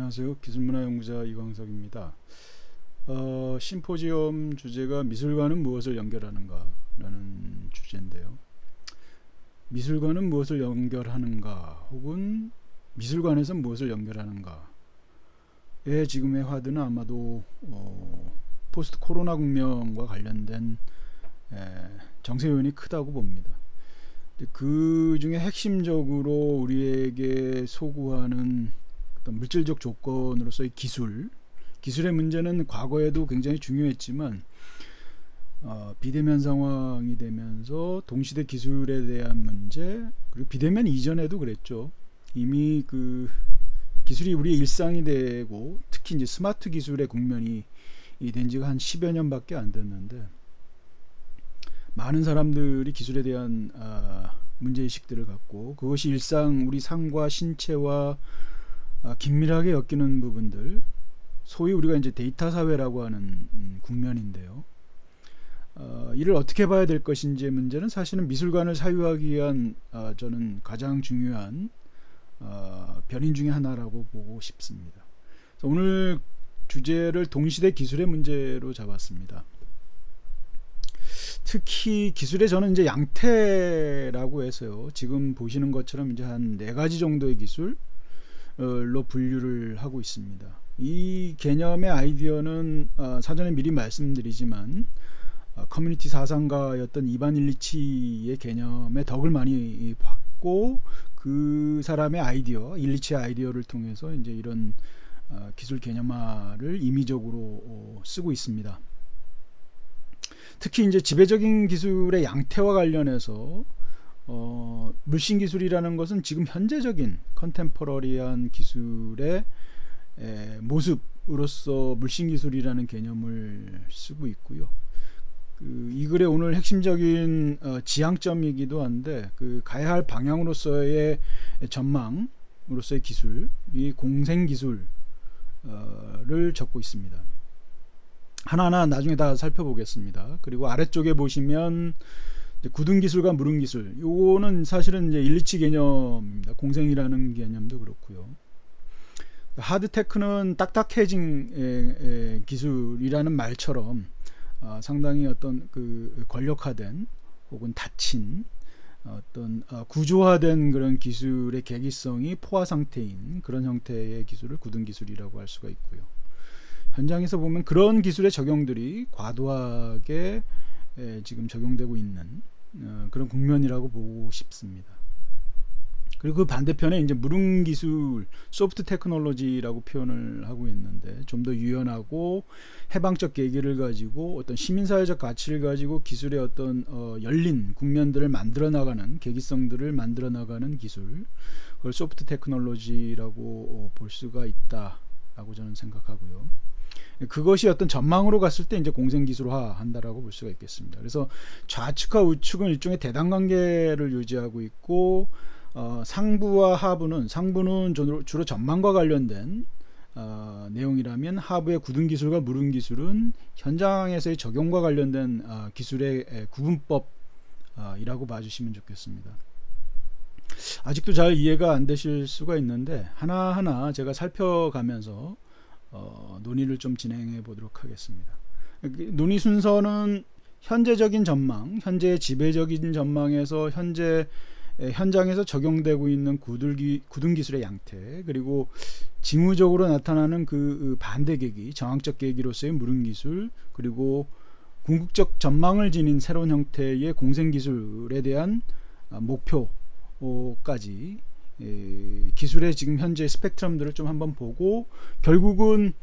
안녕하세요. 기술문화연구자 이광석입니다. 심포지엄 주제가 미술과는 무엇을 연결하는가 라는 주제인데요. 미술과는 무엇을 연결하는가 혹은 미술관에서 무엇을 연결하는가의 지금의 화두는 아마도 포스트 코로나 국면과 관련된 정세 요인이 크다고 봅니다. 그 중에 핵심적으로 우리에게 소구하는 어떤 물질적 조건으로서의 기술의 문제는 과거에도 굉장히 중요했지만 비대면 상황이 되면서 동시대 기술에 대한 문제, 그리고 비대면 이전에도 그랬죠. 이미 그 기술이 우리의 일상이 되고 특히 이제 스마트 기술의 국면이 된 지가 한 10여 년밖에 안 됐는데, 많은 사람들이 기술에 대한 문제의식들을 갖고 그것이 일상 우리 삶과 신체와 긴밀하게 엮이는 부분들, 소위 우리가 이제 데이터 사회라고 하는 국면인데요. 이를 어떻게 봐야 될 것인지의 문제는 사실은 미술관을 사유하기 위한 저는 가장 중요한 변인 중에 하나라고 보고 싶습니다. 그래서 오늘 주제를 동시대 기술의 문제로 잡았습니다. 특히 기술에 저는 이제 양태라고 해서요. 지금 보시는 것처럼 이제 한 4가지 정도의 기술로 분류를 하고 있습니다. 이 개념의 아이디어는 사전에 미리 말씀드리지만 커뮤니티 사상가였던 이반 일리치의 개념에 덕을 많이 받고 그 사람의 아이디어, 일리치의 아이디어를 통해서 이제 이런 기술 개념화를 임의적으로 쓰고 있습니다. 특히 이제 지배적인 기술의 양태와 관련해서 물씬 기술이라는 것은 지금 현재적인 컨템퍼러리한 기술의 모습으로서 물씬 기술이라는 개념을 쓰고 있고요. 이 글의 오늘 핵심적인 지향점이기도 한데, 그 가야 할 방향으로서의 전망으로서의 기술, 이 공생 기술을 적고 있습니다. 하나하나 나중에 다 살펴보겠습니다. 그리고 아래쪽에 보시면 굳은 기술과 무른 기술, 요거는 사실은 이제 일리치 개념입니다. 공생이라는 개념도 그렇고요. 하드테크는 딱딱해진 기술이라는 말처럼 상당히 어떤 그 권력화된 혹은 닫힌 어떤 구조화된 그런 기술의 계기성이 포화 상태인 그런 형태의 기술을 굳은 기술이라고 할 수가 있고요. 현장에서 보면 그런 기술의 적용들이 과도하게 지금 적용되고 있는 그런 국면이라고 보고 싶습니다. 그리고 그 반대편에 이제 무른 기술, 소프트 테크놀로지라고 표현을 하고 있는데, 좀 더 유연하고 해방적 계기를 가지고 어떤 시민사회적 가치를 가지고 기술의 어떤 열린 국면들을 만들어 나가는, 계기성들을 만들어 나가는 기술, 그걸 소프트 테크놀로지라고 볼 수가 있다라고 저는 생각하고요. 그것이 어떤 전망으로 갔을 때 이제 공생기술화 한다라고 볼 수가 있겠습니다. 그래서 좌측과 우측은 일종의 대당 관계를 유지하고 있고, 상부와 하부는, 상부는 주로 전망과 관련된 내용이라면, 하부의 굳은 기술과 무른 기술은 현장에서의 적용과 관련된 기술의 구분법이라고 봐주시면 좋겠습니다. 아직도 잘 이해가 안 되실 수가 있는데 하나하나 제가 살펴가면서 논의를 좀 진행해 보도록 하겠습니다. 논의 순서는 현재적인 전망, 현재의 지배적인 전망에서 현장에서 적용되고 있는 굳은 기술의 양태, 그리고 징후적으로 나타나는 그 반대 계기, 정황적 계기로서의 무른 기술, 그리고 궁극적 전망을 지닌 새로운 형태의 공생 기술에 대한 목표까지 기술의 지금 현재 스펙트럼들을 좀 한번 보고, 결국은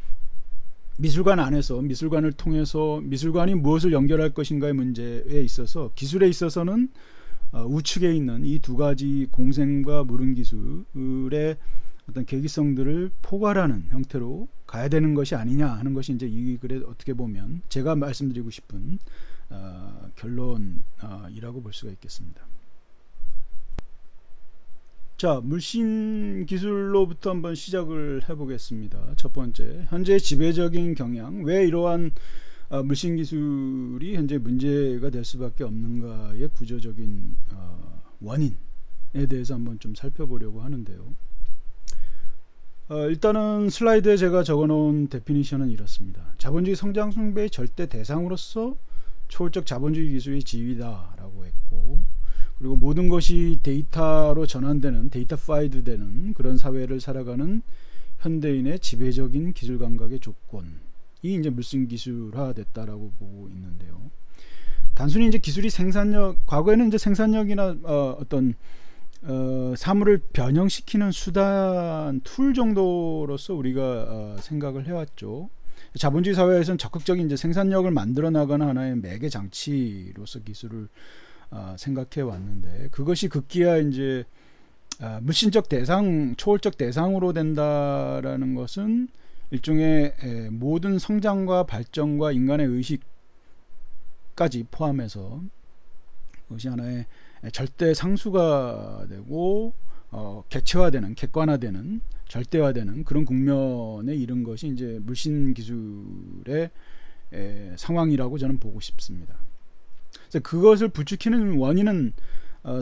미술관 안에서, 미술관을 통해서 미술관이 무엇을 연결할 것인가의 문제에 있어서, 기술에 있어서는 우측에 있는 이 2가지 공생과 무른 기술의 어떤 계기성들을 포괄하는 형태로 가야 되는 것이 아니냐 하는 것이 이제 이 글에 어떻게 보면 제가 말씀드리고 싶은 결론이라고 볼 수가 있겠습니다. 자, 물씬 기술로부터 한번 시작을 해보겠습니다. 첫 번째, 현재 지배적인 경향, 왜 이러한 물씬 기술이 현재 문제가 될 수밖에 없는가의 구조적인 원인에 대해서 한번 좀 살펴보려고 하는데요. 일단은 슬라이드에 제가 적어놓은 데피니션은 이렇습니다. 자본주의 성장 숭배의 절대 대상으로서 초월적 자본주의 기술의 지위다라고 했고, 그리고 모든 것이 데이터로 전환되는, 데이터파이드 되는 그런 사회를 살아가는 현대인의 지배적인 기술 감각의 조건이 이제 물씬 기술화 됐다라고 보고 있는데요. 단순히 이제 기술이 생산력, 과거에는 이제 생산력이나 어떤 사물을 변형시키는 수단, 툴 정도로서 우리가 생각을 해왔죠. 자본주의 사회에서는 적극적인 이제 생산력을 만들어 나가는 하나의 매개 장치로서 기술을 생각해 왔는데, 그것이 급기야 이제 물신적 대상, 초월적 대상으로 된다라는 것은 일종의 모든 성장과 발전과 인간의 의식까지 포함해서 그것이 하나의 절대 상수가 되고 객체화되는, 객관화되는, 절대화되는 그런 국면에 이른 것이 이제 물신 기술의 상황이라고 저는 보고 싶습니다. 그래서 그것을 부추기는 원인은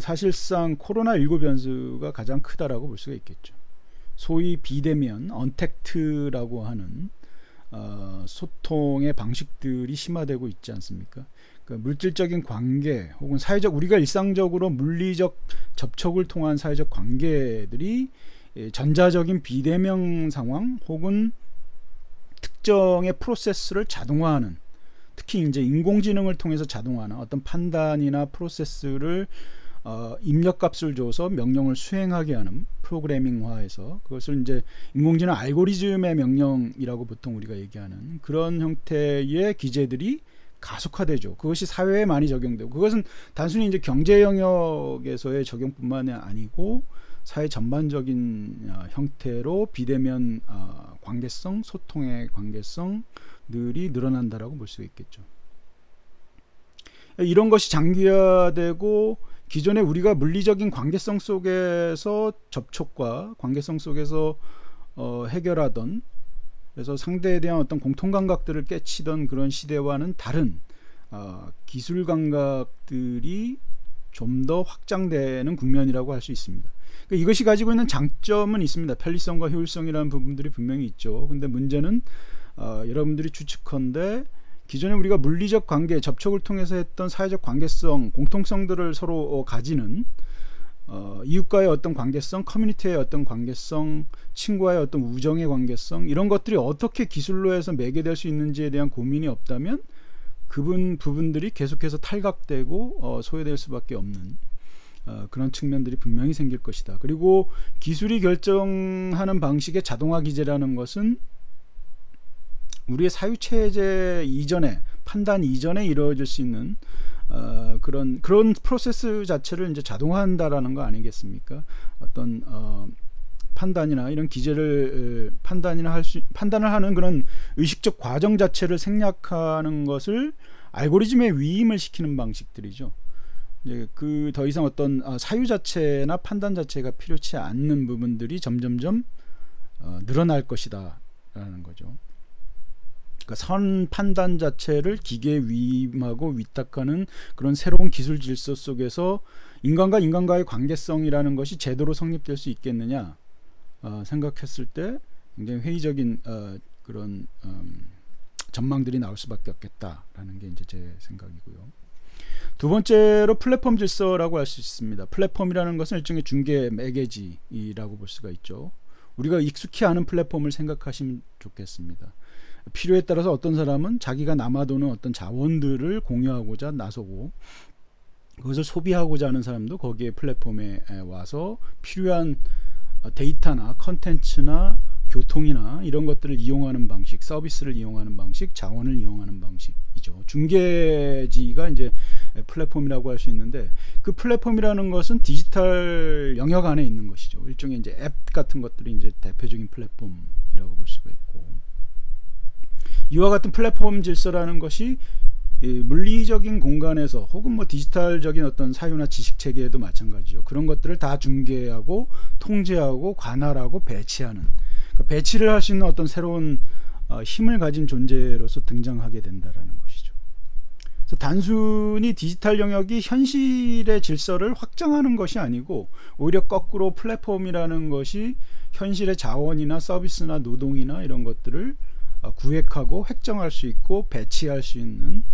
사실상 코로나19 변수가 가장 크다라고 볼 수가 있겠죠. 소위 비대면, 언택트라고 하는 소통의 방식들이 심화되고 있지 않습니까? 그러니까 물질적인 관계 혹은 사회적, 우리가 일상적으로 물리적 접촉을 통한 사회적 관계들이 전자적인 비대면 상황 혹은 특정의 프로세스를 자동화하는, 특히 이제 인공지능을 통해서 자동화하는 어떤 판단이나 프로세스를 입력값을 줘서 명령을 수행하게 하는, 프로그래밍화해서 그것을 이제 인공지능 알고리즘의 명령이라고 보통 우리가 얘기하는 그런 형태의 기제들이 가속화되죠. 그것이 사회에 많이 적용되고, 그것은 단순히 이제 경제 영역에서의 적용뿐만이 아니고 사회 전반적인 형태로 비대면 관계성, 소통의 관계성들이 늘어난다라고 볼 수 있겠죠. 이런 것이 장기화되고 기존에 우리가 물리적인 관계성 속에서 접촉과 관계성 속에서 해결하던, 그래서 상대에 대한 어떤 공통 감각들을 깨치던 그런 시대와는 다른 기술 감각들이 좀 더 확장되는 국면이라고 할 수 있습니다. 그러니까 이것이 가지고 있는 장점은 있습니다. 편리성과 효율성이라는 부분들이 분명히 있죠. 근데 문제는 여러분들이 추측컨대 기존에 우리가 물리적 관계, 접촉을 통해서 했던 사회적 관계성, 공통성들을 서로 가지는 이웃과의 어떤 관계성, 커뮤니티의 어떤 관계성, 친구와의 어떤 우정의 관계성, 이런 것들이 어떻게 기술로 해서 매개될 수 있는지에 대한 고민이 없다면 부분들이 계속해서 탈각되고 소외될 수밖에 없는 그런 측면들이 분명히 생길 것이다. 그리고 기술이 결정하는 방식의 자동화 기제라는 것은 우리의 사유체제 이전에, 판단 이전에 이루어질 수 있는 그런 프로세스 자체를 이제 자동화한다라는 거 아니겠습니까? 어떤 판단이나 이런 기제를 판단을 하는 그런 의식적 과정 자체를 생략하는 것을 알고리즘에 위임을 시키는 방식들이죠. 이제 그 더 이상 어떤 사유 자체나 판단 자체가 필요치 않는 부분들이 점점점 늘어날 것이다라는 거죠. 그러니까 선 판단 자체를 기계에 위임하고 위탁하는 그런 새로운 기술 질서 속에서 인간과 인간과의 관계성이라는 것이 제대로 성립될 수 있겠느냐 생각했을 때 굉장히 회의적인 그런 전망들이 나올 수밖에 없겠다라는 게 이제 제 생각이고요. 두 번째로 플랫폼 질서라고 할 수 있습니다. 플랫폼이라는 것은 일종의 중개 매개지라고 볼 수가 있죠. 우리가 익숙히 아는 플랫폼을 생각하시면 좋겠습니다. 필요에 따라서 어떤 사람은 자기가 남아도는 어떤 자원들을 공유하고자 나서고, 그것을 소비하고자 하는 사람도 거기에 플랫폼에 와서 필요한 데이터나 컨텐츠나 교통이나 이런 것들을 이용하는 방식, 서비스를 이용하는 방식, 자원을 이용하는 방식이죠. 중개지가 이제 플랫폼이라고 할 수 있는데, 그 플랫폼이라는 것은 디지털 영역 안에 있는 것이죠. 일종의 이제 앱 같은 것들이 이제 대표적인 플랫폼이라고 볼 수가 있고, 이와 같은 플랫폼 질서라는 것이 물리적인 공간에서 혹은 뭐 디지털적인 어떤 사유나 지식 체계에도 마찬가지죠. 그런 것들을 다 중개하고 통제하고 관할하고 배치하는, 그러니까 배치를 할 수 있는 어떤 새로운 힘을 가진 존재로서 등장하게 된다라는 것이죠. 그래서 단순히 디지털 영역이 현실의 질서를 확장하는 것이 아니고 오히려 거꾸로 플랫폼이라는 것이 현실의 자원이나 서비스나 노동이나 이런 것들을 구획하고 획정할 수 있고 배치할 수 있는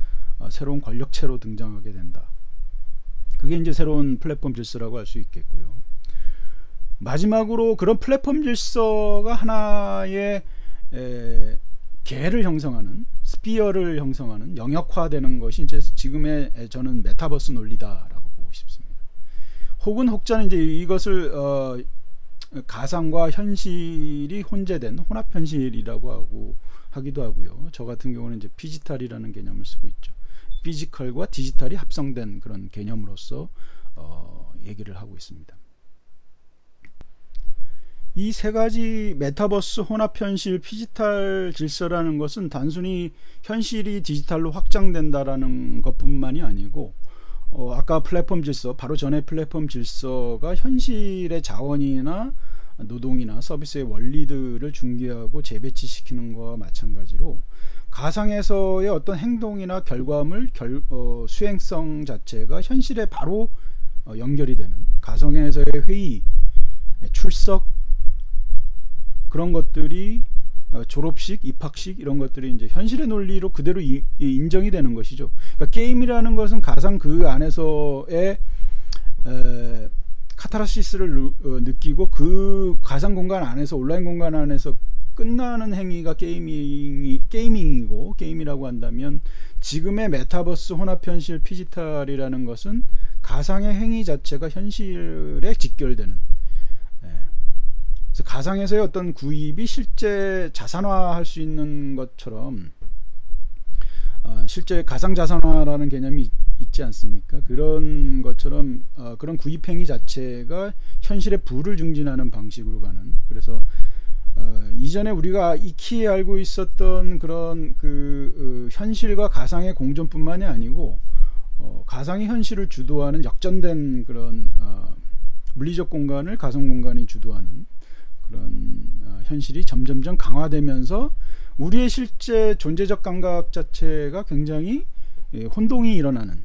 새로운 권력체로 등장하게 된다. 그게 이제 새로운 플랫폼 질서라고 할 수 있겠고요. 마지막으로 그런 플랫폼 질서가 하나의 개를 형성하는, 스피어를 형성하는, 영역화되는 것이 이제 지금의 저는 메타버스 논리다라고 보고 싶습니다. 혹은 혹자는 이제 이것을 가상과 현실이 혼재된 혼합현실이라고 하기도 하고요. 저 같은 경우는 이제 피지털이라는 개념을 쓰고 있죠. 피지컬과 디지털이 합성된 그런 개념으로서 얘기를 하고 있습니다. 이 세 가지 메타버스, 혼합현실, 피지털 질서라는 것은 단순히 현실이 디지털로 확장된다라는 것뿐만이 아니고 아까 플랫폼 질서, 바로 전에 플랫폼 질서가 현실의 자원이나 노동이나 서비스의 원리들을 중개하고 재배치시키는 것과 마찬가지로 가상에서의 어떤 행동이나 결과물, 수행성 자체가 현실에 바로 연결이 되는, 가상에서의 회의, 출석, 그런 것들이 졸업식, 입학식 이런 것들이 이제 현실의 논리로 그대로 인정이 되는 것이죠. 그러니까 게임이라는 것은 가상 그 안에서의 카타르시스를 느끼고 그 가상 공간 안에서, 온라인 공간 안에서 끝나는 행위가 게이밍이고, 게임이라고 한다면 지금의 메타버스, 혼합현실, 피지털이라는 것은 가상의 행위 자체가 현실에 직결되는, 그래서 가상에서의 어떤 구입이 실제 자산화할 수 있는 것처럼 실제 가상 자산화라는 개념이 있지 않습니까? 그런 것처럼 그런 구입 행위 자체가 현실의 부를 증진하는 방식으로 가는, 그래서 이전에 우리가 익히 알고 있었던 그런 현실과 가상의 공존뿐만이 아니고 가상이 현실을 주도하는 역전된 그런 물리적 공간을 가상 공간이 주도하는 그런 현실이 점점점 강화되면서 우리의 실제 존재적 감각 자체가 굉장히 혼동이 일어나는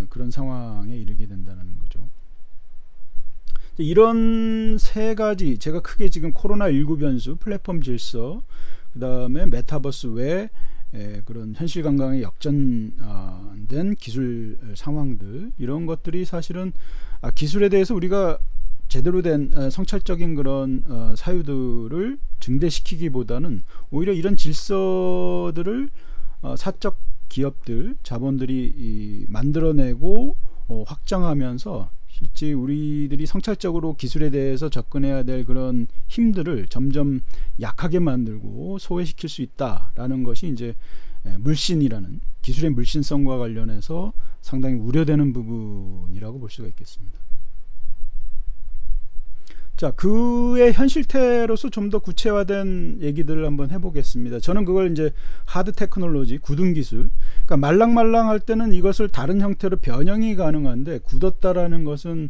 그런 상황에 이르게 된다는 거죠. 이런 세 가지, 제가 크게 지금 코로나19 변수, 플랫폼 질서, 그 다음에 메타버스 외 그런 현실 감각에 역전된 기술 상황들, 이런 것들이 사실은 기술에 대해서 우리가 제대로 된 성찰적인 그런 사유들을 증대시키기보다는 오히려 이런 질서들을 사적 기업들, 자본들이 만들어내고 확장하면서 실제 우리들이 성찰적으로 기술에 대해서 접근해야 될 그런 힘들을 점점 약하게 만들고 소외시킬 수 있다라는 것이 이제 물신이라는, 기술의 물신성과 관련해서 상당히 우려되는 부분이라고 볼 수가 있겠습니다. 자, 그의 현실태로서 좀 더 구체화된 얘기들을 한번 해보겠습니다. 저는 그걸 이제 하드 테크놀로지, 굳은 기술, 그러니까 말랑말랑할 때는 이것을 다른 형태로 변형이 가능한데, 굳었다라는 것은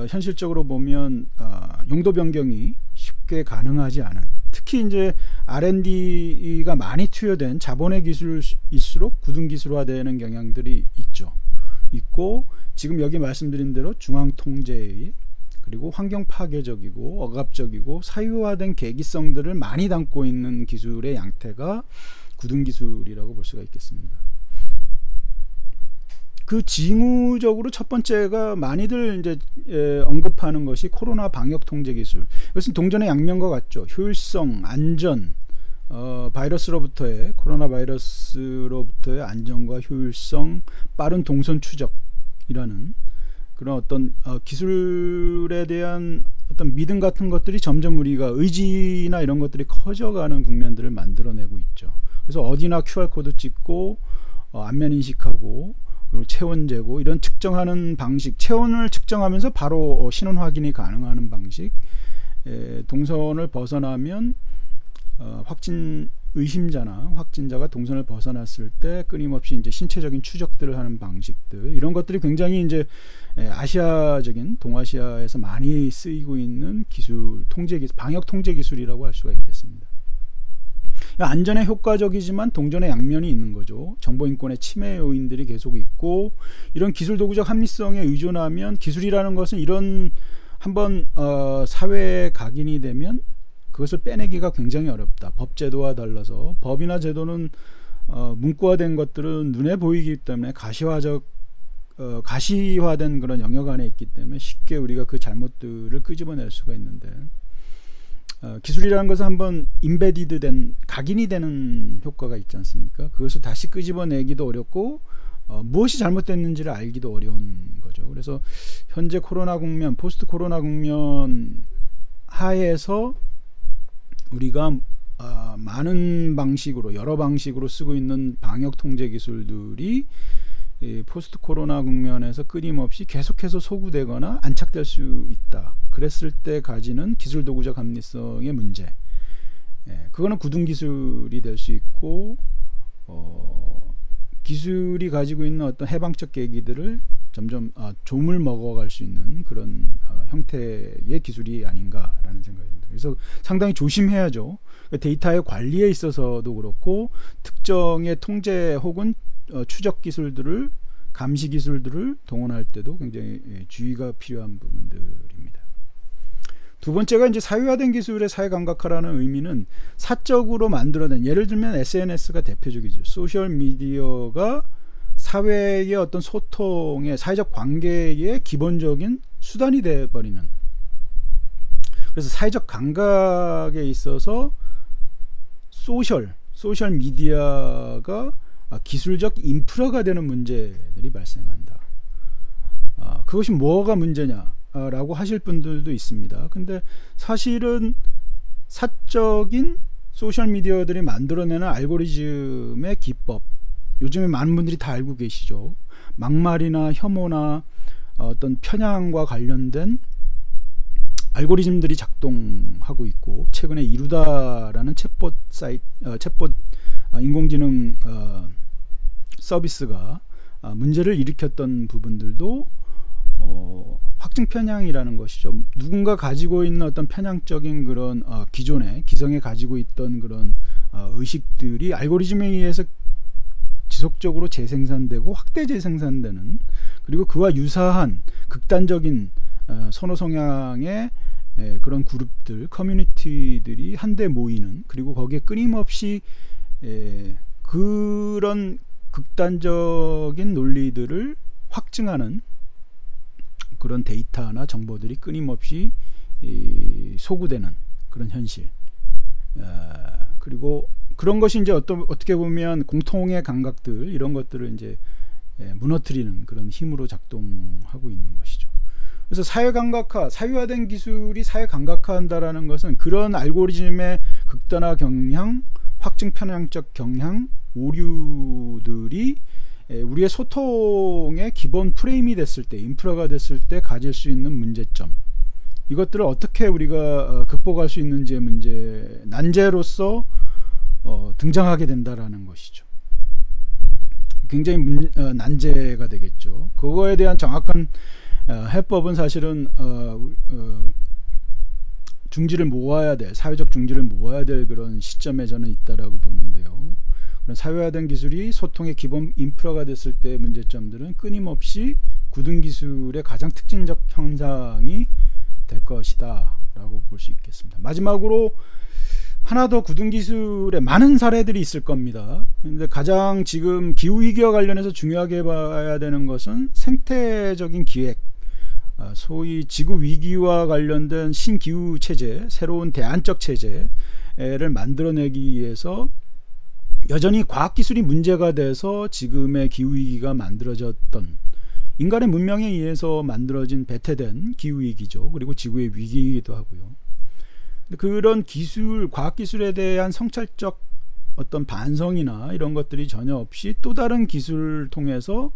현실적으로 보면 용도 변경이 쉽게 가능하지 않은, 특히 이제 R&D가 많이 투여된 자본의 기술일수록 굳은 기술화되는 경향들이 있고, 지금 여기 말씀드린 대로 중앙 통제의, 그리고 환경 파괴적이고 억압적이고 사유화된 계기성들을 많이 담고 있는 기술의 양태가 굳은 기술이라고 볼 수가 있겠습니다. 그 징후적으로 첫 번째가 많이들 이제 언급하는 것이 코로나 방역 통제 기술. 이것은 동전의 양면과 같죠. 효율성, 안전, 바이러스로부터의, 코로나 바이러스로부터의 안전과 효율성, 빠른 동선 추적이라는 그런 어떤 기술에 대한 어떤 믿음 같은 것들이 점점 우리가 의지나 이런 것들이 커져가는 국면들을 만들어내고 있죠. 그래서 어디나 QR코드 찍고 안면 인식하고, 그리고 체온 재고, 이런 측정하는 방식, 체온을 측정하면서 바로 신원 확인이 가능한 방식, 동선을 벗어나면 의심자나 확진자가 동선을 벗어났을 때 끊임없이 이제 신체적인 추적들을 하는 방식들, 이런 것들이 굉장히 이제 아시아적인, 동아시아에서 많이 쓰이고 있는 기술, 방역 통제 기술이라고 할 수가 있겠습니다. 안전에 효과적이지만 동전의 양면이 있는 거죠. 정보인권의 침해 요인들이 계속 있고, 이런 기술 도구적 합리성에 의존하면 기술이라는 것은 이런 한번 사회에 각인이 되면 그것을 빼내기가 굉장히 어렵다. 법제도와 달라서 법이나 제도는 문구화된 것들은 눈에 보이기 때문에 가시화된 그런 영역 안에 있기 때문에 쉽게 우리가 그 잘못들을 끄집어낼 수가 있는데, 기술이라는 것은 한번 인베디드 된, 각인이 되는 효과가 있지 않습니까? 그것을 다시 끄집어내기도 어렵고 무엇이 잘못됐는지를 알기도 어려운 거죠. 그래서 현재 코로나 국면, 포스트 코로나 국면 하에서 우리가 많은 방식으로, 여러 방식으로 쓰고 있는 방역 통제 기술들이 포스트 코로나 국면에서 끊임없이 계속해서 소구되거나 안착될 수 있다. 그랬을 때 가지는 기술 도구적 합리성의 문제, 그거는 굳은 기술이 될 수 있고, 기술이 가지고 있는 어떤 해방적 계기들을 점점 좀을 먹어갈 수 있는 그런 형태의 기술이 아닌가라는 생각입니다. 그래서 상당히 조심해야죠. 데이터의 관리에 있어서도 그렇고, 특정의 통제 혹은 추적 기술들을, 감시 기술들을 동원할 때도 굉장히 주의가 필요한 부분들입니다. 두 번째가 이제 사회화된 기술의 사회감각화라는 의미는 사적으로 만들어낸, 예를 들면 SNS가 대표적이죠. 소셜 미디어가 사회의 어떤 소통의, 사회적 관계의 기본적인 수단이 되어버리는, 그래서 사회적 감각에 있어서 소셜 미디어가 기술적 인프라가 되는 문제들이 발생한다. 그것이 뭐가 문제냐 라고 하실 분들도 있습니다. 근데 사실은 사적인 소셜미디어들이 만들어내는 알고리즘의 기법, 요즘에 많은 분들이 다 알고 계시죠. 막말이나 혐오나 어떤 편향과 관련된 알고리즘들이 작동하고 있고, 최근에 이루다라는 챗봇 인공지능 서비스가 문제를 일으켰던 부분들도 확증 편향이라는 것이죠. 누군가 가지고 있는 어떤 편향적인 그런 기성에 가지고 있던 그런 의식들이 알고리즘에 의해서 지속적으로 재생산되고 확대 재생산되는, 그리고 그와 유사한 극단적인 선호 성향의 그런 그룹들, 커뮤니티들이 한데 모이는, 그리고 거기에 끊임없이 그런 극단적인 논리들을 확증하는 그런 데이터나 정보들이 끊임없이 소구되는 그런 현실, 그리고 그런 것이 이제 어떻게 보면 공통의 감각들, 이런 것들을 이제 무너뜨리는 그런 힘으로 작동하고 있는 것이죠. 그래서 사회감각화, 사회화된 기술이 사회감각화한다라는 것은 그런 알고리즘의 극단화 경향, 확증 편향적 경향, 오류들이 우리의 소통의 기본 프레임이 됐을 때, 인프라가 됐을 때 가질 수 있는 문제점, 이것들을 어떻게 우리가 극복할 수 있는지의 문제, 난제로서 등장하게 된다라는 것이죠. 굉장히 난제가 되겠죠. 그거에 대한 정확한 해법은 사실은 중지를 모아야 될, 사회적 중지를 모아야 될 그런 시점에 저는 있다라고 보는데요. 그런 사회화된 기술이 소통의 기본 인프라가 됐을 때의 문제점들은 끊임없이 굳은 기술의 가장 특징적 현상이 될 것이다 라고 볼 수 있겠습니다. 마지막으로 하나 더 굳은 기술의 많은 사례들이 있을 겁니다. 근데 가장 지금 기후위기와 관련해서 중요하게 봐야 되는 것은 생태적인 기획, 소위 지구위기와 관련된 신기후체제, 새로운 대안적 체제를 만들어내기 위해서 여전히 과학기술이 문제가 돼서 지금의 기후위기가 만들어졌던, 인간의 문명에 의해서 만들어진 배태된 기후위기죠. 그리고 지구의 위기이기도 하고요. 그런 기술, 과학기술에 대한 성찰적 어떤 반성이나 이런 것들이 전혀 없이 또 다른 기술을 통해서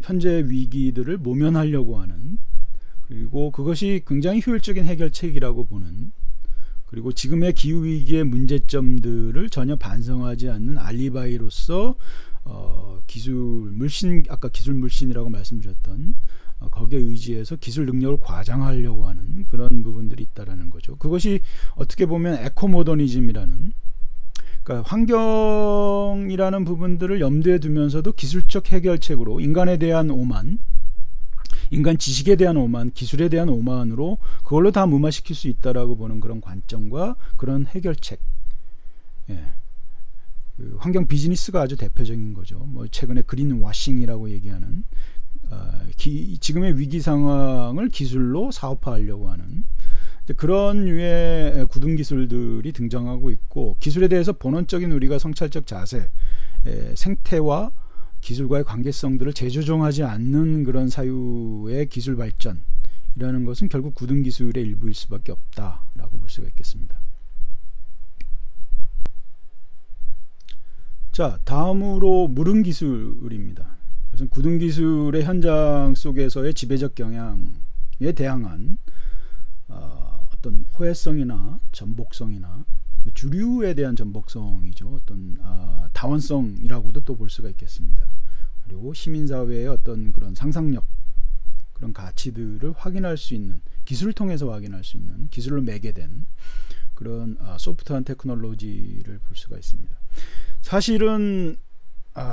현재 위기들을 모면하려고 하는, 그리고 그것이 굉장히 효율적인 해결책이라고 보는, 그리고 지금의 기후위기의 문제점들을 전혀 반성하지 않는 알리바이로서 기술 물신, 아까 기술 물신이라고 말씀드렸던 거기에 의지해서 기술 능력을 과장하려고 하는 그런 부분들이 있다라는 거죠. 그것이 어떻게 보면 에코모더니즘이라는, 그러니까 환경이라는 부분들을 염두에 두면서도 기술적 해결책으로 인간에 대한 오만, 인간 지식에 대한 오만, 기술에 대한 오만으로 그걸로 다 무마시킬 수 있다라고 보는 그런 관점과 그런 해결책, 예. 그 환경 비즈니스가 아주 대표적인 거죠. 뭐 최근에 그린 와싱이라고 얘기하는 지금의 위기 상황을 기술로 사업화하려고 하는 그런 류의 구동 기술들이 등장하고 있고, 기술에 대해서 본원적인 우리가 성찰적 자세, 생태와 기술과의 관계성들을 재조정하지 않는 그런 사유의 기술 발전이라는 것은 결국 구동 기술의 일부일 수밖에 없다라고 볼 수가 있겠습니다. 자, 다음으로 무릉 기술입니다. 이것은 구동 기술의 현장 속에서의 지배적 경향에 대항한 어떤 호혜성이나 전복성이나 주류에 대한 전복성이죠. 어떤 다원성이라고도 또 볼 수가 있겠습니다. 그리고 시민사회의 어떤 그런 상상력, 그런 가치들을 확인할 수 있는, 기술을 통해서 확인할 수 있는, 기술로 매개된 그런 소프트한 테크놀로지를 볼 수가 있습니다. 사실은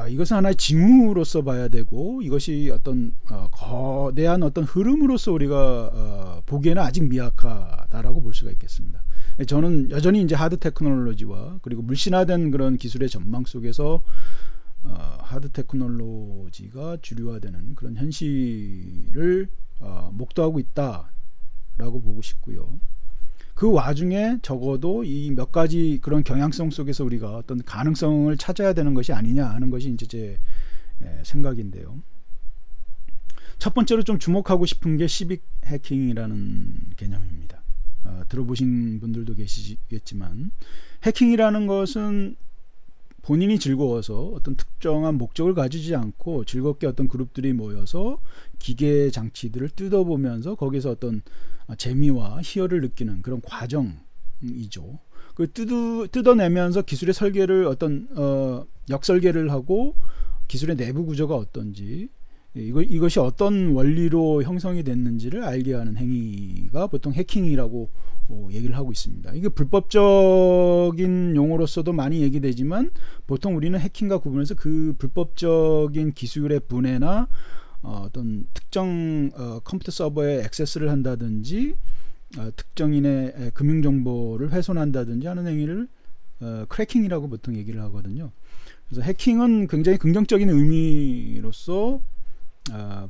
이것은 하나의 징후로서 봐야 되고, 이것이 어떤 거대한 어떤 흐름으로서 우리가 보기에는 아직 미약하다라고 볼 수가 있겠습니다. 저는 여전히 이제 하드 테크놀로지와 그리고 물신화된 그런 기술의 전망 속에서 하드 테크놀로지가 주류화되는 그런 현실을 목도하고 있다라고 보고 싶고요. 그 와중에 적어도 이 몇 가지 그런 경향성 속에서 우리가 어떤 가능성을 찾아야 되는 것이 아니냐 하는 것이 이제 제 생각인데요. 첫 번째로 좀 주목하고 싶은 게 시빅 해킹이라는 개념입니다. 들어보신 분들도 계시겠지만, 해킹이라는 것은 본인이 즐거워서 어떤 특정한 목적을 가지지 않고 즐겁게 어떤 그룹들이 모여서 기계 장치들을 뜯어보면서 거기서 어떤 재미와 희열을 느끼는 그런 과정이죠. 그 뜯어내면서 기술의 설계를 어떤 역설계를 하고 기술의 내부 구조가 어떤지, 이것이 어떤 원리로 형성이 됐는지를 알게 하는 행위가 보통 해킹이라고 얘기를 하고 있습니다. 이게 불법적인 용어로서도 많이 얘기되지만, 보통 우리는 해킹과 구분해서 그 불법적인 기술의 분해나 어떤 특정 컴퓨터 서버에 액세스를 한다든지 특정인의 금융정보를 훼손한다든지 하는 행위를 크래킹이라고 보통 얘기를 하거든요. 그래서 해킹은 굉장히 긍정적인 의미로서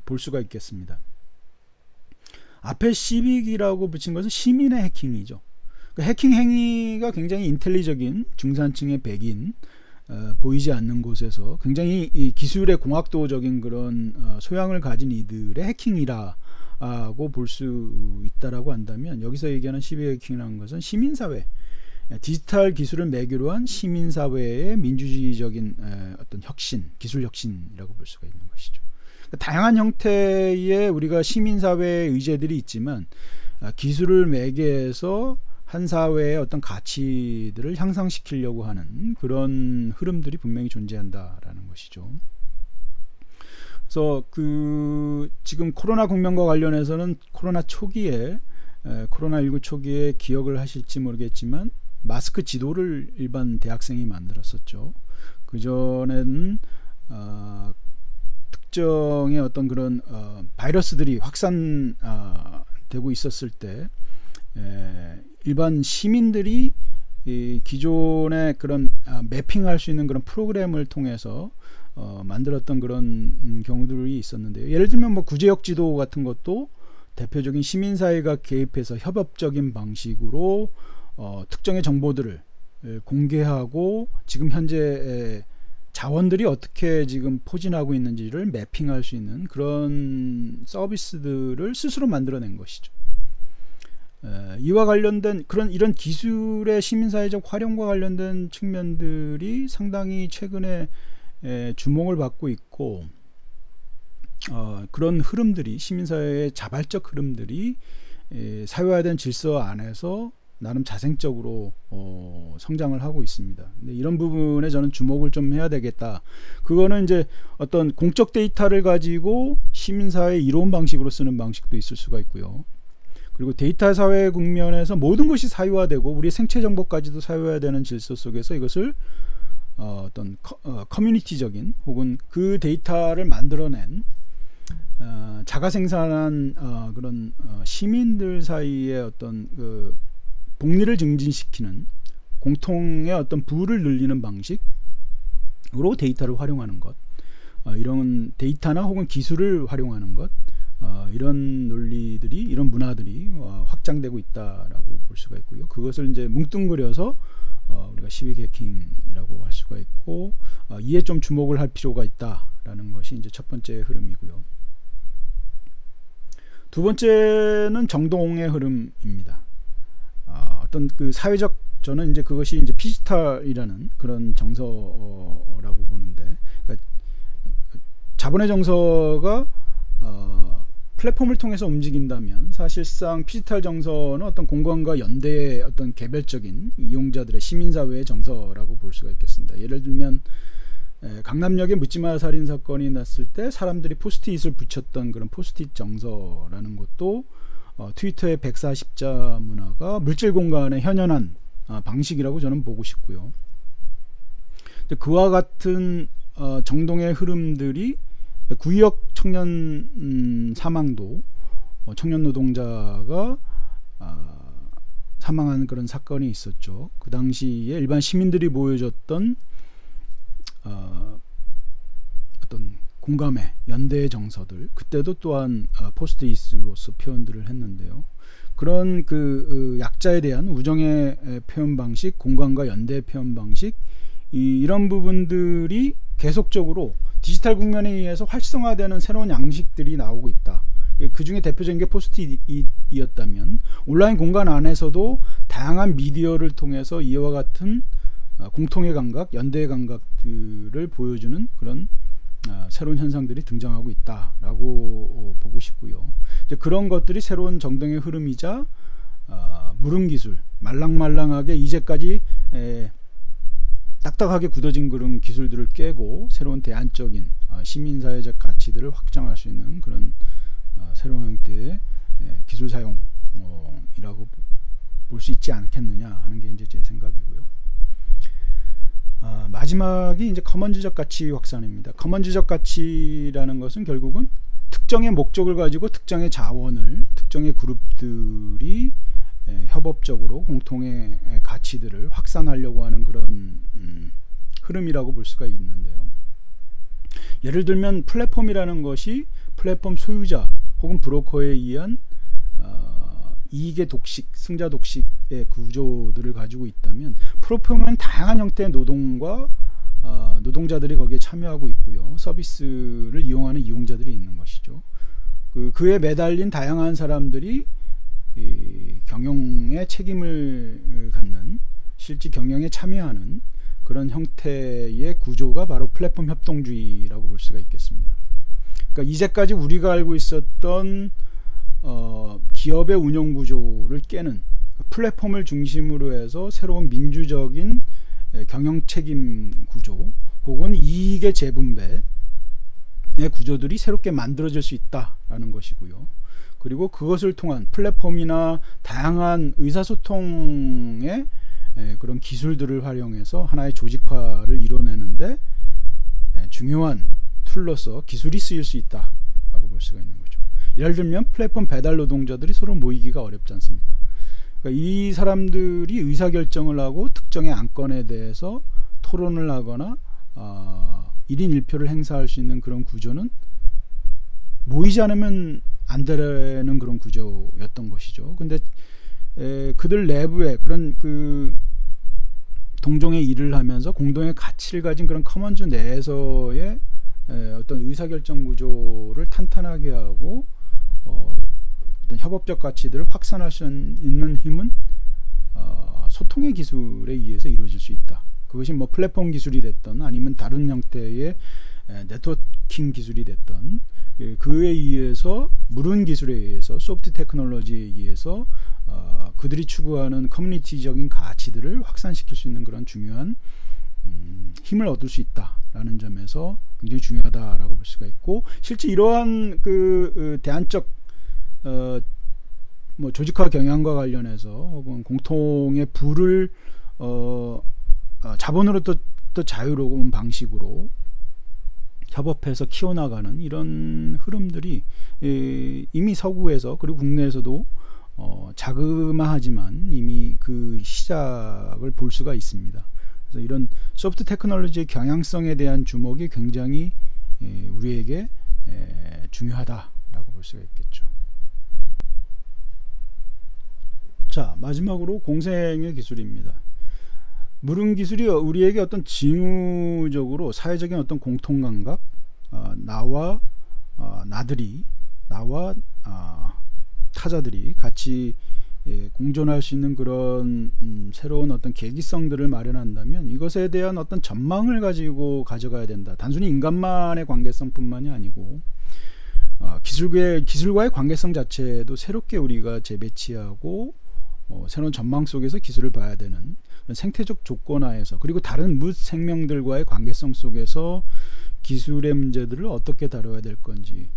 볼 수가 있겠습니다. 앞에 시빅이라고 붙인 것은 시민의 해킹이죠. 해킹 행위가 굉장히 인텔리적인 중산층의 백인, 보이지 않는 곳에서 굉장히 이 기술의 공학도적인 그런 소양을 가진 이들의 해킹이라고 볼 수 있다라고 한다면, 여기서 얘기하는 시빅 해킹이라는 것은 시민사회, 디지털 기술을 매개로 한 시민사회의 민주주의적인 어떤 혁신, 기술 혁신이라고 볼 수가 있는 것이죠. 다양한 형태의 우리가 시민사회의 의제들이 있지만, 기술을 매개해서 한 사회의 어떤 가치들을 향상시키려고 하는 그런 흐름들이 분명히 존재한다라는 것이죠. 그래서 지금 코로나 국면과 관련해서는 코로나19 초기에 기억을 하실지 모르겠지만, 마스크 지도를 일반 대학생이 만들었었죠. 그전에는 특정의 어떤 그런 바이러스들이 확산되고 있었을 때 일반 시민들이 기존의 그런 매핑할 수 있는 그런 프로그램을 통해서 만들었던 그런 경우들이 있었는데요. 예를 들면 뭐 구제역 지도 같은 것도 대표적인 시민사회가 개입해서 협업적인 방식으로 특정의 정보들을 공개하고 지금 현재 자원들이 어떻게 지금 포진하고 있는지를 매핑할 수 있는 그런 서비스들을 스스로 만들어낸 것이죠. 이와 관련된 이런 기술의 시민사회적 활용과 관련된 측면들이 상당히 최근에 주목을 받고 있고, 그런 흐름들이, 시민사회의 자발적 흐름들이 사회화된 질서 안에서 나름 자생적으로 성장을 하고 있습니다. 근데 이런 부분에 저는 주목을 좀 해야 되겠다. 그거는 이제 어떤 공적 데이터를 가지고 시민사회 이로운 방식으로 쓰는 방식도 있을 수가 있고요. 그리고 데이터 사회 국면에서 모든 것이 사유화되고 우리 생체 정보까지도 사유화해야 되는 질서 속에서 이것을 어떤 커뮤니티적인 혹은 그 데이터를 만들어낸 자가 생산한 그런 시민들 사이의 어떤 그 복리를 증진시키는 공통의 어떤 부를 늘리는 방식으로 데이터를 활용하는 것, 이런 데이터나 혹은 기술을 활용하는 것, 이런 논리들이, 이런 문화들이 확장되고 있다라고 볼 수가 있고요. 그것을 이제 뭉뚱그려서 우리가 시빅 해킹이라고 할 수가 있고, 이에 좀 주목을 할 필요가 있다라는 것이 이제 첫 번째 흐름이고요. 두 번째는 정동의 흐름입니다. 어떤 그 사회적, 저는 이제 그것이 이제 피지털이라는 그런 정서라고 보는데, 그러니까 자본의 정서가 플랫폼을 통해서 움직인다면 사실상 피지털 정서는 어떤 공간과 연대의 어떤 개별적인 이용자들의 시민사회의 정서라고 볼 수가 있겠습니다. 예를 들면 강남역에 묻지마 살인 사건이 났을 때 사람들이 포스트잇을 붙였던 그런 포스트잇 정서라는 것도 트위터의 140자 문화가 물질 공간에 현현한 방식이라고 저는 보고 싶고요. 그와 같은 정동의 흐름들이 구의역 청년 사망도, 청년 노동자가 사망한 그런 사건이 있었죠. 그 당시에 일반 시민들이 보여줬던 어떤 공감의 연대의 정서들, 그때도 또한 포스트잇으로서 표현들을 했는데요. 그런 그 약자에 대한 우정의 표현 방식, 공감과 연대의 표현 방식, 이런 부분들이 계속적으로 디지털 국면에 의해서 활성화되는 새로운 양식들이 나오고 있다. 그 중에 대표적인 게 포스트잇이었다면 온라인 공간 안에서도 다양한 미디어를 통해서 이와 같은 공통의 감각, 연대의 감각들을 보여주는 그런 새로운 현상들이 등장하고 있다라고 보고 싶고요. 이제 그런 것들이 새로운 정동의 흐름이자 물음 기술, 말랑말랑하게 이제까지 딱딱하게 굳어진 그런 기술들을 깨고 새로운 대안적인 시민사회적 가치들을 확장할 수 있는 그런 새로운 형태의 기술 사용이라고 볼 수 있지 않겠느냐 하는 게 이제 제 생각이고요. 마지막이 이제 커먼지적 가치 확산입니다. 커먼지적 가치라는 것은 결국은 특정의 목적을 가지고 특정의 자원을, 특정의 그룹들이 협업적으로 공통의 가치들을 확산하려고 하는 그런 흐름이라고 볼 수가 있는데요. 예를 들면 플랫폼이라는 것이 플랫폼 소유자 혹은 브로커에 의한 이익의 독식, 승자 독식의 구조들을 가지고 있다면 플랫폼은 다양한 형태의 노동과 노동자들이 거기에 참여하고 있고요. 서비스를 이용하는 이용자들이 있는 것이죠. 그에 매달린 다양한 사람들이 경영에 책임을 갖는, 실제 경영에 참여하는 그런 형태의 구조가 바로 플랫폼 협동주의라고 볼 수가 있겠습니다. 그러니까 이제까지 우리가 알고 있었던 기업의 운영 구조를 깨는 플랫폼을 중심으로 해서 새로운 민주적인 경영 책임 구조 혹은 이익의 재분배의 구조들이 새롭게 만들어질 수 있다라는 것이고요. 그리고 그것을 통한 플랫폼이나 다양한 의사소통의 그런 기술들을 활용해서 하나의 조직화를 이뤄내는데 중요한 툴로서 기술이 쓰일 수 있다라고 볼 수가 있는 거죠. 예를 들면 플랫폼 배달 노동자들이 서로 모이기가 어렵지 않습니까? 그러니까 이 사람들이 의사결정을 하고 특정의 안건에 대해서 토론을 하거나 1인 1표를 행사할 수 있는 그런 구조는 모이지 않으면 안 되는 그런 구조였던 것이죠. 근데 그들 내부에 그런 그 동종의 일을 하면서 공동의 가치를 가진 그런 커먼즈 내에서의 어떤 의사결정 구조를 탄탄하게 하고 어떤 협업적 가치들을 확산할 수 있는 힘은 소통의 기술에 의해서 이루어질 수 있다. 그것이 뭐 플랫폼 기술이 됐든 아니면 다른 형태의 네트워킹 기술이 됐던 그에 의해서 물은 기술에 의해서 소프트 테크놀로지에 의해서 그들이 추구하는 커뮤니티적인 가치들을 확산시킬 수 있는 그런 중요한 힘을 얻을 수 있다라는 점에서 굉장히 중요하다라고 볼 수가 있고, 실제 이러한 대안적 뭐 조직화 경향과 관련해서 혹은 공통의 부를 자본으로 또 자유로운 방식으로 협업해서 키워나가는 이런 흐름들이 이미 서구에서 그리고 국내에서도 자그마하지만 이미 그 시작을 볼 수가 있습니다. 그래서 이런 소프트 테크놀로지의 경향성에 대한 주목이 굉장히 우리에게 중요하다라고 볼 수가 있겠죠. 자, 마지막으로 공생의 기술입니다. 물은 기술이 우리에게 어떤 징후적으로 사회적인 어떤 공통감각, 나와 타자들이 같이 공존할 수 있는 그런 새로운 어떤 계기성들을 마련한다면 이것에 대한 어떤 전망을 가지고 가져가야 된다. 단순히 인간만의 관계성뿐만이 아니고 기술과의 관계성 자체도 새롭게 우리가 재배치하고 새로운 전망 속에서 기술을 봐야 되는 생태적 조건 하에서, 그리고 다른 무 생명들과의 관계성 속에서 기술의 문제들을 어떻게 다뤄야 될 건지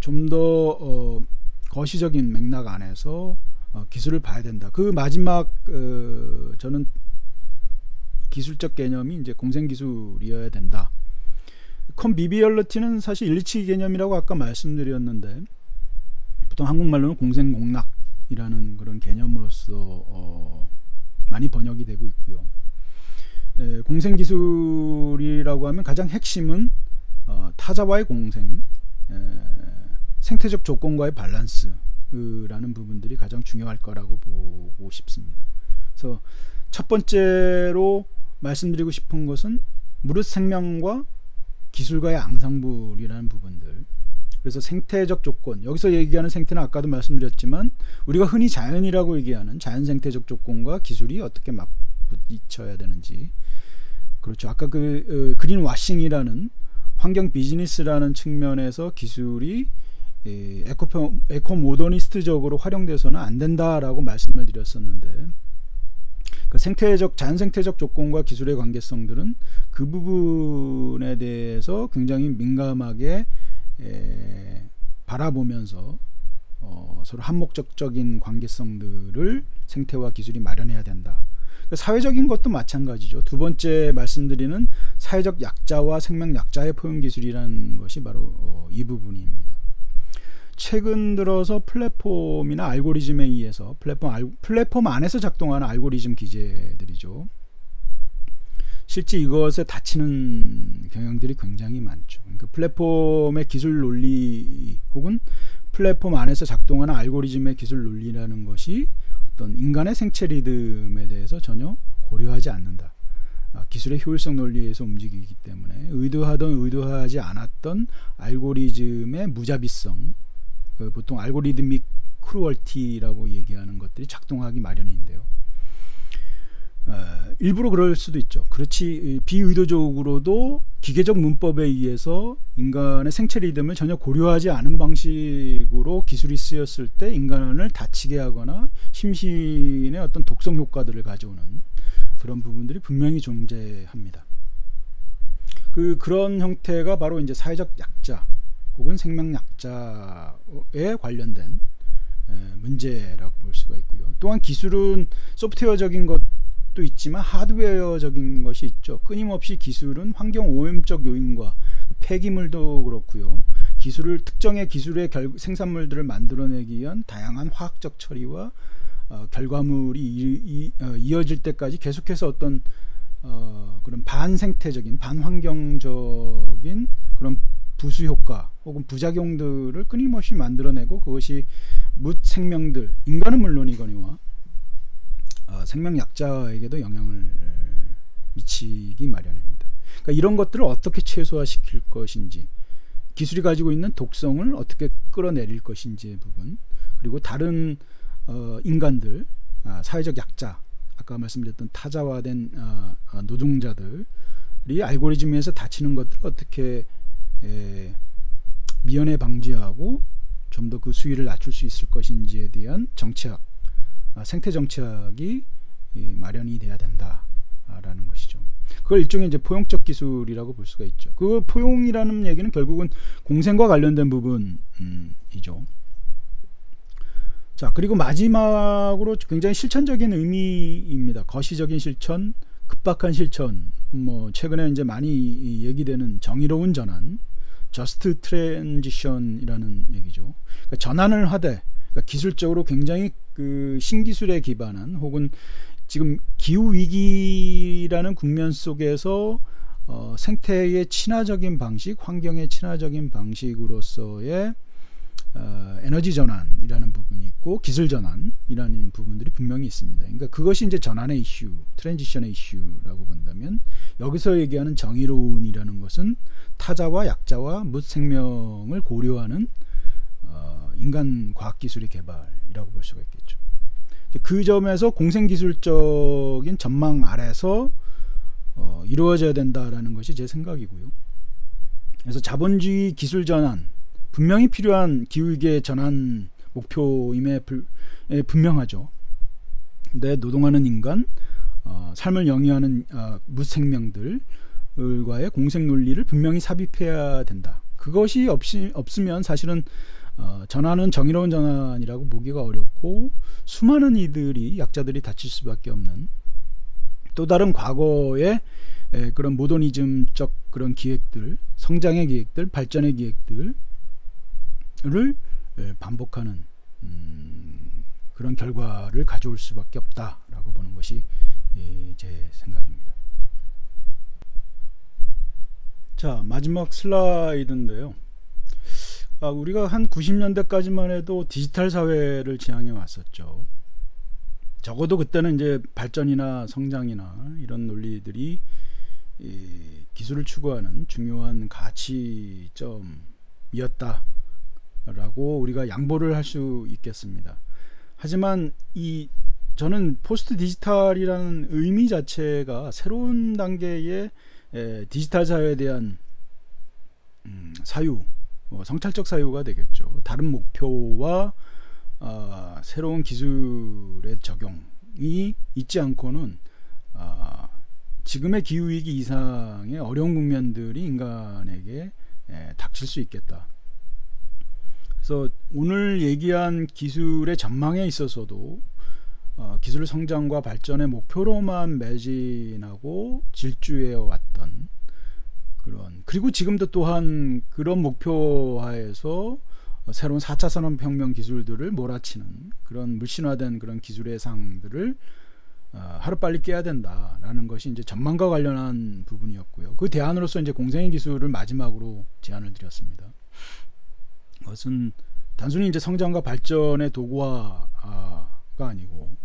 좀 더 거시적인 맥락 안에서 기술을 봐야 된다. 그 마지막 저는 기술적 개념이 이제 공생기술이어야 된다. 컨비비얼리티는 사실 일치 개념이라고 아까 말씀드렸는데 보통 한국말로는 공생공락이라는 그런 개념으로서 많이 번역이 되고 있고요. 공생기술이라고 하면 가장 핵심은 타자와의 공생, 생태적 조건과의 밸런스라는 부분들이 가장 중요할 거라고 보고 싶습니다. 그래서 첫 번째로 말씀드리고 싶은 것은 무릇 생명과 기술과의 앙상블이라는 부분들. 그래서 생태적 조건, 여기서 얘기하는 생태는 아까도 말씀드렸지만 우리가 흔히 자연이라고 얘기하는 자연 생태적 조건과 기술이 어떻게 맞붙여야 되는지, 그렇죠. 아까 그린 와싱이라는 환경 비즈니스라는 측면에서 기술이 에코 모더니스트적으로 활용돼서는 안 된다라고 말씀을 드렸었는데, 그 자연 생태적 조건과 기술의 관계성들은 그 부분에 대해서 굉장히 민감하게 바라보면서 서로 한목적인 관계성들을 생태와 기술이 마련해야 된다. 사회적인 것도 마찬가지죠. 두 번째 말씀드리는 사회적 약자와 생명 약자의 포용 기술이라는 것이 바로 이 부분입니다. 최근 들어서 플랫폼이나 알고리즘에 의해서 플랫폼 안에서 작동하는 알고리즘 기제들이죠. 실제 이것에 다치는 경향들이 굉장히 많죠. 그러니까 플랫폼의 기술 논리 혹은 플랫폼 안에서 작동하는 알고리즘의 기술 논리라는 것이 어떤 인간의 생체 리듬에 대해서 전혀 고려하지 않는다. 기술의 효율성 논리에서 움직이기 때문에 의도하던 의도하지 않았던 알고리즘의 무자비성, 보통 알고리드믹 크루얼티라고 얘기하는 것들이 작동하기 마련인데요. 일부러 그럴 수도 있죠. 그렇지 비의도적으로도 기계적 문법에 의해서 인간의 생체 리듬을 전혀 고려하지 않은 방식으로 기술이 쓰였을 때 인간을 다치게 하거나 심신의 어떤 독성 효과들을 가져오는 그런 부분들이 분명히 존재합니다. 그런 형태가 바로 이제 사회적 약자 혹은 생명 약자에 관련된 문제라고 볼 수가 있고요. 또한 기술은 소프트웨어적인 것도 있지만 하드웨어적인 것이 있죠. 끊임없이 기술은 환경 오염적 요인과 폐기물도 그렇고요. 특정의 기술의 생산물들을 만들어내기 위한 다양한 화학적 처리와 결과물이 이어질 때까지 계속해서 어떤 그런 반생태적인 반환경적인 그런 부수 효과 혹은 부작용들을 끊임없이 만들어내고, 그것이 뭇 생명들, 인간은 물론이거니와 생명 약자에게도 영향을 미치기 마련입니다. 그러니까 이런 것들을 어떻게 최소화시킬 것인지, 기술이 가지고 있는 독성을 어떻게 끌어내릴 것인지의 부분, 그리고 다른 인간들, 사회적 약자, 아까 말씀드렸던 타자화된 노동자들, 알고리즘에서 다치는 것들을 어떻게 미연에 방지하고 좀 더 그 수위를 낮출 수 있을 것인지에 대한 정치학, 생태 정치학이 마련이 돼야 된다라는 것이죠. 그걸 일종의 이제 포용적 기술이라고 볼 수가 있죠. 그 포용이라는 얘기는 결국은 공생과 관련된 부분이죠. 자, 그리고 마지막으로 굉장히 실천적인 의미입니다. 거시적인 실천, 급박한 실천, 뭐 최근에 이제 많이 얘기되는 정의로운 전환, 저스트 트랜지션이라는 얘기죠. 그러니까 전환을 하되, 그러니까 기술적으로 굉장히 그 신기술에 기반한, 혹은 지금 기후 위기라는 국면 속에서 생태의 친화적인 방식, 환경의 친화적인 방식으로서의 에너지 전환이라는 부분이 있고 기술 전환이라는 부분들이 분명히 있습니다. 그러니까 그것이 이제 전환의 이슈, 트랜지션의 이슈라고 본다면, 여기서 얘기하는 정의로운이라는 것은 타자와 약자와 뭇 생명을 고려하는 인간 과학기술의 개발이라고 볼 수가 있겠죠. 그 점에서 공생기술적인 전망 아래서 이루어져야 된다라는 것이 제 생각이고요. 그래서 자본주의 기술 전환, 분명히 필요한 기후위기의 전환 목표임에 분명하죠. 근데 노동하는 인간, 삶을 영위하는 무생명들과의 공생 논리를 분명히 삽입해야 된다. 그것이 없으면 사실은 전환은 정의로운 전환이라고 보기가 어렵고, 수많은 이들이, 약자들이 다칠 수밖에 없는, 또 다른 과거의 그런 모더니즘적 그런 기획들, 성장의 기획들, 발전의 기획들 를 반복하는 그런 결과를 가져올 수밖에 없다라고 보는 것이 제 생각입니다. 자, 마지막 슬라이드인데요. 우리가 한 90년대까지만 해도 디지털 사회를 지향해 왔었죠. 적어도 그때는 이제 발전이나 성장이나 이런 논리들이 기술을 추구하는 중요한 가치점이었다 라고 우리가 양보를 할 수 있겠습니다. 하지만 저는 포스트 디지털이라는 의미 자체가 새로운 단계의 디지털 사회에 대한 사유, 성찰적 사유가 되겠죠. 다른 목표와 새로운 기술의 적용이 있지 않고는 지금의 기후위기 이상의 어려운 국면들이 인간에게 닥칠 수 있겠다. 그래서 오늘 얘기한 기술의 전망에 있어서도 기술 성장과 발전의 목표로만 매진하고 질주해 왔던 그리고 지금도 또한 그런 목표 하에서 새로운 4차 산업혁명 기술들을 몰아치는 그런 물신화된 그런 기술의 상들을 하루빨리 깨야 된다라는 것이 이제 전망과 관련한 부분이었고요. 그 대안으로서 이제 공생의 기술을 마지막으로 제안을 드렸습니다. 그것은 단순히 이제 성장과 발전의 도구화가 아니고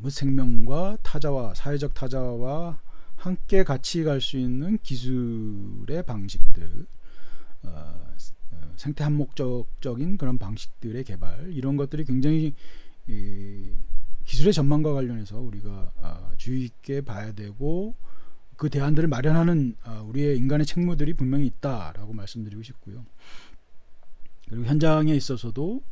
무생명과 타자와 사회적 타자와 함께 같이 갈 수 있는 기술의 방식들, 생태 한목적인 그런 방식들의 개발, 이런 것들이 굉장히 기술의 전망과 관련해서 우리가 주의 있게 봐야 되고, 그 대안들을 마련하는 우리의 인간의 책무들이 분명히 있다라고 말씀드리고 싶고요. 그리고 현장에 있어서도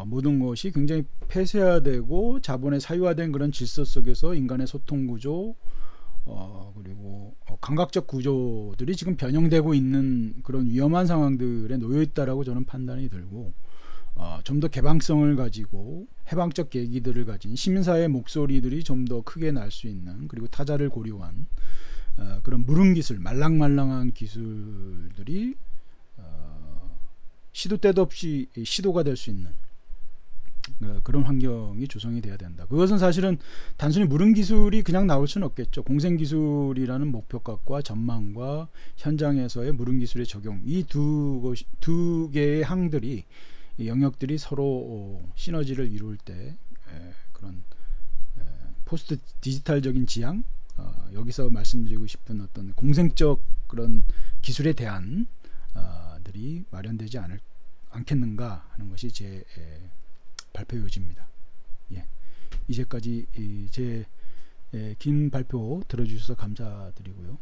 모든 것이 굉장히 폐쇄화되고 자본의 사유화된 그런 질서 속에서 인간의 소통 구조, 그리고 감각적 구조들이 지금 변형되고 있는 그런 위험한 상황들에 놓여 있다라고 저는 판단이 들고, 좀 더 개방성을 가지고 해방적 계기들을 가진 시민사회의 목소리들이 좀 더 크게 날 수 있는, 그리고 타자를 고려한 그런 무릉기술, 말랑말랑한 기술들이 시도 때도 없이 시도가 될 수 있는 그런 환경이 조성이 돼야 된다. 그것은 사실은 단순히 무릉기술이 그냥 나올 수는 없겠죠. 공생기술이라는 목표값과 전망과 현장에서의 무릉기술의 적용, 이 두 개의 항들이, 영역들이 서로 시너지를 이룰 때 그런 포스트 디지털적인 지향, 여기서 말씀드리고 싶은 어떤 공생적 그런 기술에 대한 들이 마련되지 않겠는가 하는 것이 제 발표 요지입니다. 이제까지 제 긴 발표 들어주셔서 감사드리고요.